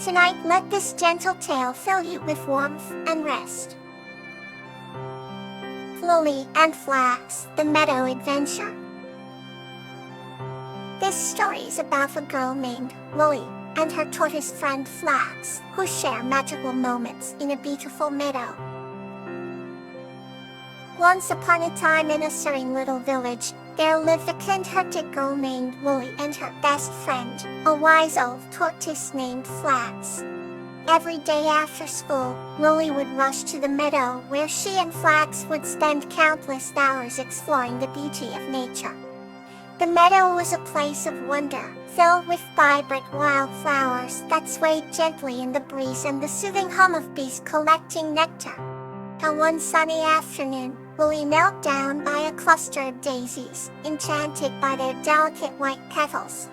Tonight, let this gentle tale fill you with warmth and rest. Lily and Flax, The Meadow Adventure. This story is about a girl named Lily and her tortoise friend Flax, who share magical moments in a beautiful meadow. Once upon a time in a serene little village, there lived a kind-hearted girl named Lily and her best friend, a wise old tortoise named Flax. Every day after school, Lily would rush to the meadow where she and Flax would spend countless hours exploring the beauty of nature. The meadow was a place of wonder, filled with vibrant wildflowers that swayed gently in the breeze and the soothing hum of bees collecting nectar. On one sunny afternoon, Lily knelt down by a cluster of daisies, enchanted by their delicate white petals.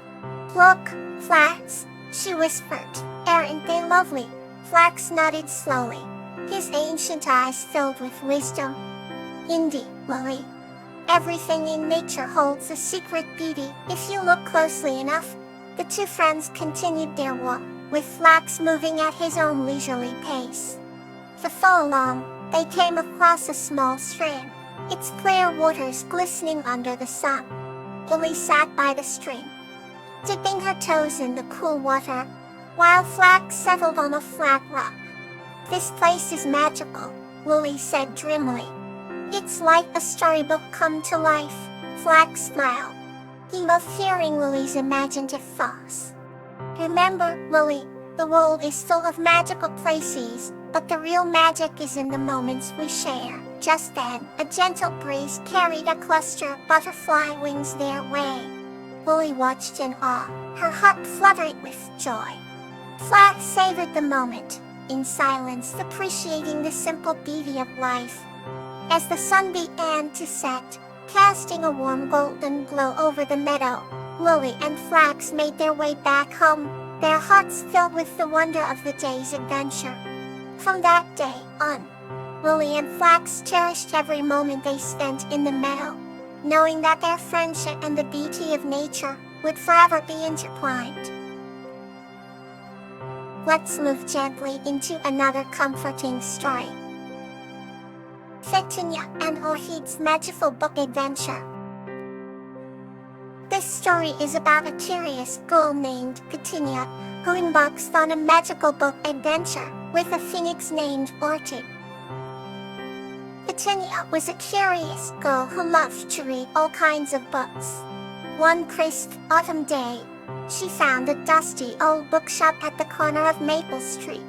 "Look, Flax," she whispered. "Aren't they lovely?" Flax nodded slowly, his ancient eyes filled with wisdom. "Indeed, Lily. Everything in nature holds a secret beauty if you look closely enough." The two friends continued their walk, with Flax moving at his own leisurely pace. Before long, they came across a small stream, its clear waters glistening under the sun. Lily sat by the stream, dipping her toes in the cool water, while Flax settled on a flat rock. "This place is magical," Lily said dreamily. "It's like a storybook come to life." Flax smiled. He loved hearing Lily's imaginative thoughts. "Remember, Lily, the world is full of magical places, but the real magic is in the moments we share." Just then, a gentle breeze carried a cluster of butterfly wings their way. Lily watched in awe, her heart fluttering with joy. Flax savored the moment, in silence, appreciating the simple beauty of life. As the sun began to set, casting a warm golden glow over the meadow, Lily and Flax made their way back home, their hearts filled with the wonder of the day's adventure. From that day on, Lily and Flax cherished every moment they spent in the meadow, knowing that their friendship and the beauty of nature would forever be intertwined. Let's move gently into another comforting story. Petunia and Orchid's Magical Book Adventure. This story is about a curious girl named Petunia, who embarks on a magical book adventure with a phoenix named Orchid. Petunia was a curious girl who loved to read all kinds of books. One crisp autumn day, she found a dusty old bookshop at the corner of Maple Street.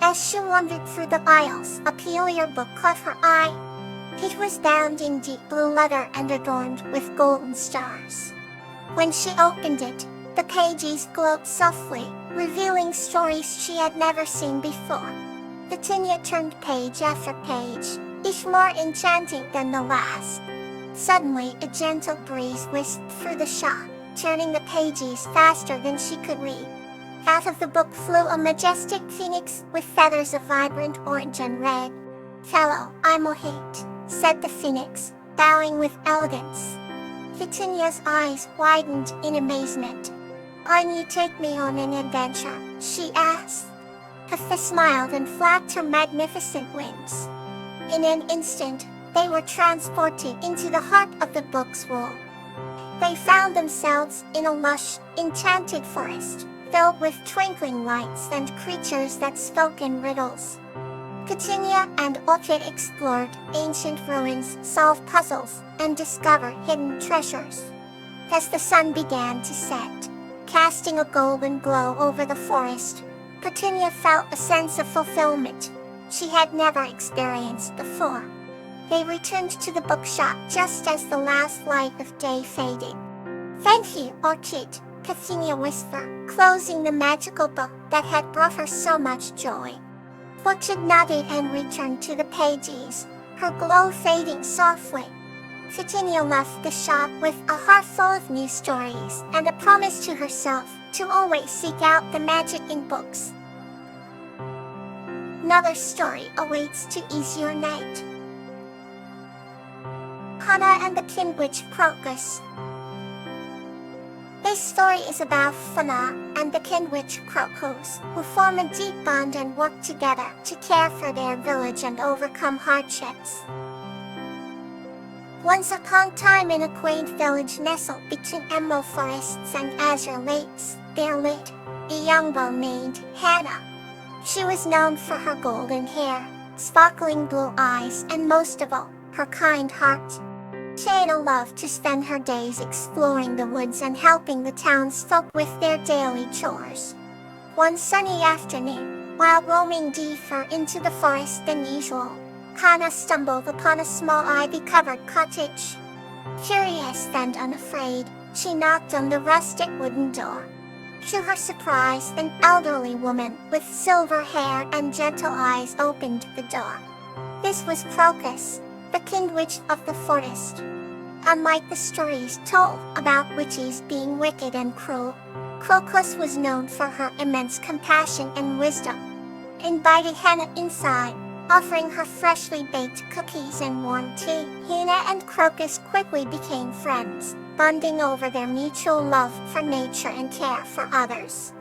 As she wandered through the aisles, a peculiar book caught her eye. It was bound in deep blue leather and adorned with golden stars. When she opened it, the pages glowed softly, revealing stories she had never seen before. Petunia turned page after page, each more enchanting than the last. Suddenly, a gentle breeze whisked through the shop, turning the pages faster than she could read. Out of the book flew a majestic phoenix with feathers of vibrant orange and red. "Fellow, I'm Orchid," said the phoenix, bowing with elegance. Petunia's eyes widened in amazement. "Can you take me on an adventure?" she asked. Petunia smiled and flapped her magnificent wings. In an instant, they were transported into the heart of the book's world. They found themselves in a lush, enchanted forest, filled with twinkling lights and creatures that spoke in riddles. Petunia and Orchid explored ancient ruins, solved puzzles, and discovered hidden treasures. As the sun began to set, casting a golden glow over the forest, Petunia felt a sense of fulfillment she had never experienced before. They returned to the bookshop just as the last light of day faded. "Thank you, Orchid," Petunia whispered, closing the magical book that had brought her so much joy. Orchid nodded and returned to the pages, her glow fading softly. Petunia left the shop with a heart full of new stories and a promise to herself to always seek out the magic in books. Another story awaits to ease your night. Hannah and the Kinwich Crocus. This story is about Hannah and the Kindwich Crocus, who form a deep bond and work together to care for their village and overcome hardships. Once upon a time in a quaint village nestled between emerald forests and azure lakes, there lived a young girl named Hannah. She was known for her golden hair, sparkling blue eyes, and most of all, her kind heart. Hannah loved to spend her days exploring the woods and helping the townsfolk with their daily chores. One sunny afternoon, while roaming deeper into the forest than usual, Hannah stumbled upon a small ivy-covered cottage. Curious and unafraid, she knocked on the rustic wooden door. To her surprise, an elderly woman with silver hair and gentle eyes opened the door. This was Crocus, the King Witch of the forest. Unlike the stories told about witches being wicked and cruel, Crocus was known for her immense compassion and wisdom. Inviting Hannah inside, offering her freshly baked cookies and warm tea, Hannah and Crocus quickly became friends, bonding over their mutual love for nature and care for others.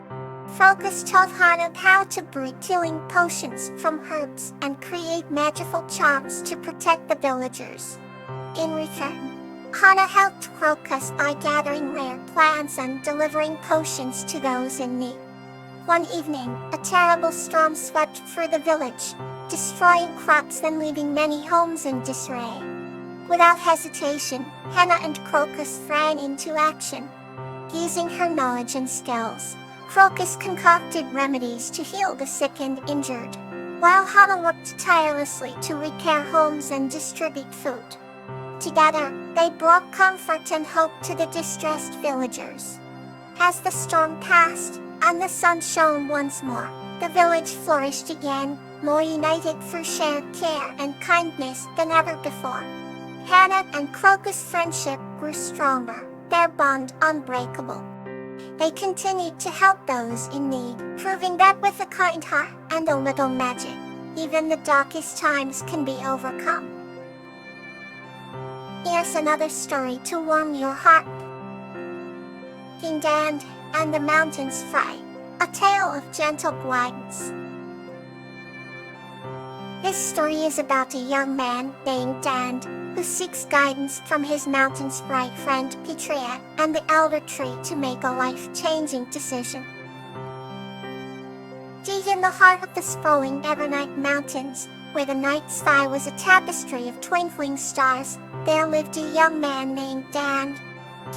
Crocus taught Hannah how to brew healing potions from herbs and create magical charms to protect the villagers. In return, Hannah helped Crocus by gathering rare plants and delivering potions to those in need. One evening, a terrible storm swept through the village, destroying crops and leaving many homes in disarray. Without hesitation, Hannah and Crocus ran into action. Using her knowledge and skills, Crocus concocted remedies to heal the sick and injured, while Hannah worked tirelessly to repair homes and distribute food. Together, they brought comfort and hope to the distressed villagers. As the storm passed, and the sun shone once more, the village flourished again, more united through shared care and kindness than ever before. Hannah and Crocus' friendship grew stronger, their bond unbreakable. They continued to help those in need, proving that with a kind heart and a little magic, even the darkest times can be overcome. Here's another story to warm your heart. King Dan and the Mountain's Fry, a tale of gentle guidance. This story is about a young man named Dan who seeks guidance from his mountain sprite friend Petrea and the elder tree to make a life-changing decision. Deep in the heart of the sprawling Evernight Mountains, where the night sky was a tapestry of twinkling stars, there lived a young man named Dan.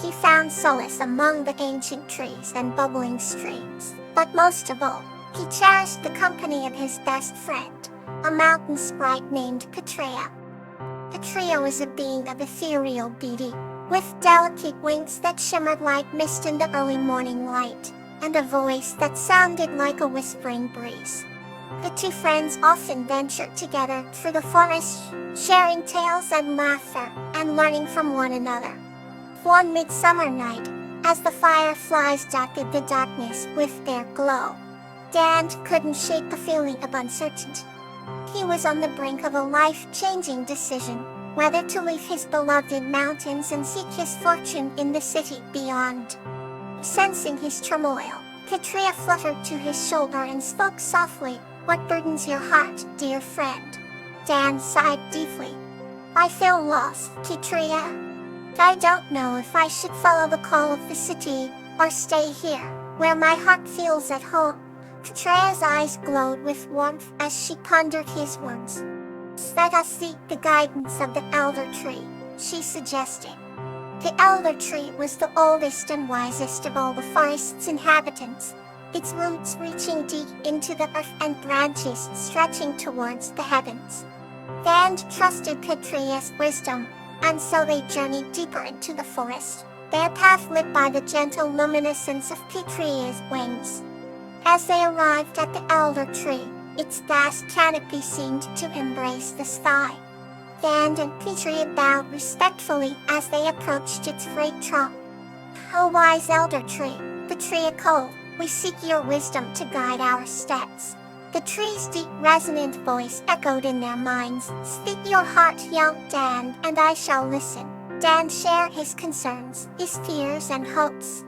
He found solace among the ancient trees and bubbling streams, but most of all, he cherished the company of his best friend, a mountain sprite named Petrea. Petrea was a being of ethereal beauty, with delicate wings that shimmered like mist in the early morning light, and a voice that sounded like a whispering breeze. The two friends often ventured together through the forest, sharing tales and laughter, and learning from one another. One midsummer night, as the fireflies dotted the darkness with their glow, Dan couldn't shake the feeling of uncertainty. He was on the brink of a life-changing decision, whether to leave his beloved mountains and seek his fortune in the city beyond. Sensing his turmoil, Petrea fluttered to his shoulder and spoke softly, "What burdens your heart, dear friend?" Dan sighed deeply. "I feel lost, Petrea. I don't know if I should follow the call of the city, or stay here, where my heart feels at home." Petrea's eyes glowed with warmth as she pondered his words. "Let us seek the guidance of the elder tree," she suggested. The elder tree was the oldest and wisest of all the forest's inhabitants, its roots reaching deep into the earth and branches stretching towards the heavens. Dan trusted Petrea's wisdom, and so they journeyed deeper into the forest, their path lit by the gentle luminescence of Petrea's wings. As they arrived at the elder tree, its vast canopy seemed to embrace the sky. Dan and Petrea bowed respectfully as they approached its great trunk. "O wise elder tree," Petrea called, "we seek your wisdom to guide our steps." The tree's deep, resonant voice echoed in their minds. "Speak your heart, young Dan, and I shall listen." Dan shared his concerns, his fears and hopes.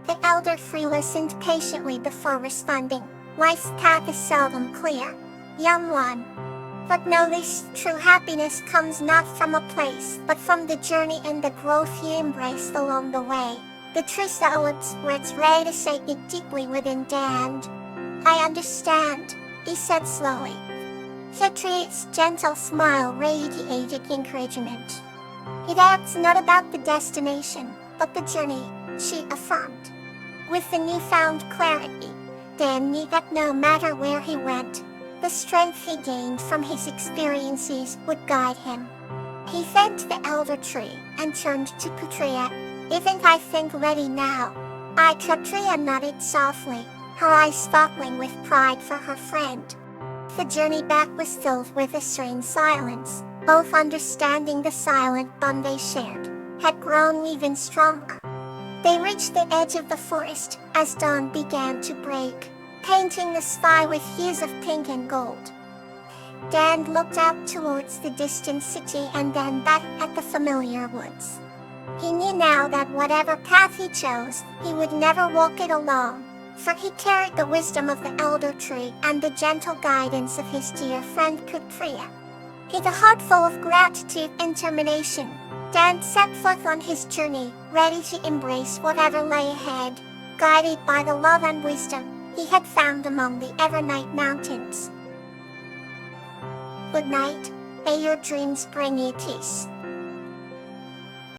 The elder tree listened patiently before responding. Life's path is seldom clear, young one. But know this, true happiness comes not from a place, but from the journey and the growth you embraced along the way. The tree saw its words ready to say it deeply within Dan. I understand, he said slowly. The tree's gentle smile radiated encouragement. It's not about the destination, but the journey, she affirmed. With the newfound clarity, Dan knew that no matter where he went, the strength he gained from his experiences would guide him. He thanked the elder tree and turned to Putria. Isn't I think ready now? Putria nodded softly, her eyes sparkling with pride for her friend. The journey back was filled with a strange silence. Both understanding the silent bond they shared had grown even stronger. They reached the edge of the forest as dawn began to break, painting the sky with hues of pink and gold. Dan looked out towards the distant city and then back at the familiar woods. He knew now that whatever path he chose, he would never walk it alone, for he carried the wisdom of the elder tree and the gentle guidance of his dear friend Kupriya. With a heart full of gratitude and determination, Dan set forth on his journey, ready to embrace whatever lay ahead, guided by the love and wisdom he had found among the Evernight Mountains. Good night, may your dreams bring you peace.